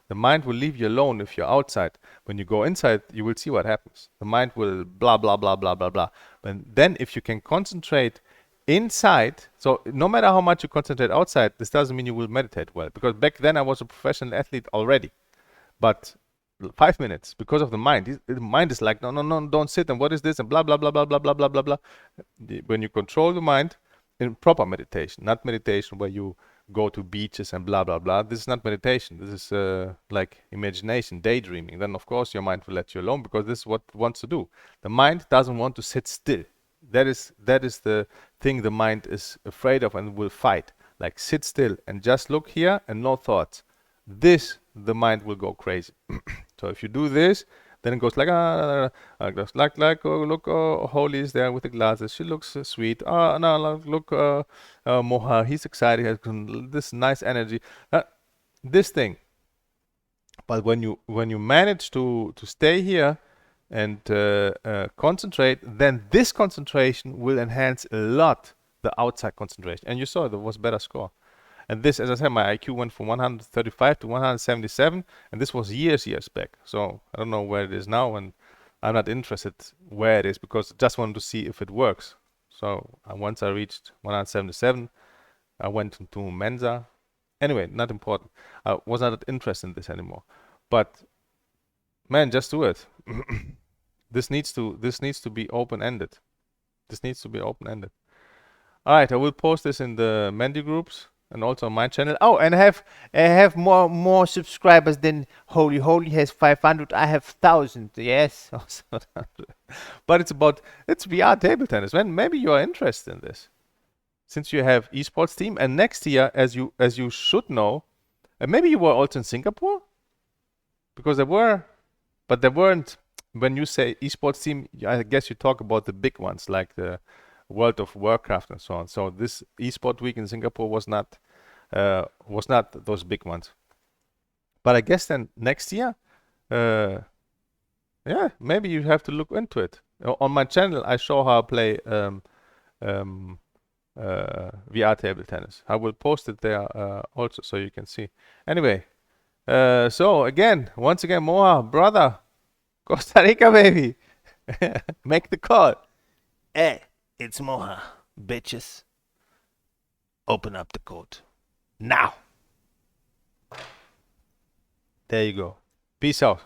The mind will leave you alone if you're outside. When you go inside, you will see what happens. The mind will blah blah blah blah blah blah. But then if you can concentrate inside, so no matter how much you concentrate outside, this doesn't mean you will meditate well, because back then I was a professional athlete already. But 5 minutes, because of the mind. The mind is like, no, no, no, don't sit, and what is this, and blah blah blah blah blah blah blah blah blah. When you control the mind in proper meditation, not meditation where you go to beaches and blah blah blah, this is not meditation. This is like imagination, daydreaming. Then of course your mind will let you alone, because this is what it wants to do. The mind doesn't want to sit still. That is the thing the mind is afraid of and will fight. Like, sit still and just look here and no thoughts. This, the mind will go crazy. So if you do this, then it goes like, oh, look, Holy is there with the glasses. She looks sweet. Oh, no, look, Moha, he's excited. He has this nice energy. This thing. But when you manage to stay here and concentrate, then this concentration will enhance a lot the outside concentration. And you saw there was better score. And this, as I said, my IQ went from 135 to 177, and this was years back. So I don't know where it is now, and I'm not interested where it is, because I just wanted to see if it works. So once I reached 177, I went into Mensa. Anyway, not important. I was not interested in this anymore. But man, just do it. This needs to be open-ended. This needs to be open-ended. All right, I will post this in the Mendi groups and also on my channel. Oh, and I have more subscribers than Holy. Holy has 500. I have 1,000. Yes. But it's VR table tennis. Man, maybe you are interested in this, since you have esports team. And next year, as you should know, and maybe you were also in Singapore, because there weren't. When you say esports team, I guess you talk about the big ones, like the World of Warcraft and so on. So this esport week in Singapore was not those big ones. But I guess then next year, yeah, maybe you have to look into it. On my channel, I show how I play VR table tennis. I will post it there also, so you can see. Anyway, so once again, Moha, brother, Costa Rica, baby, make the call. Hey, it's Moha, bitches. Open up the code. Now. There you go. Peace out.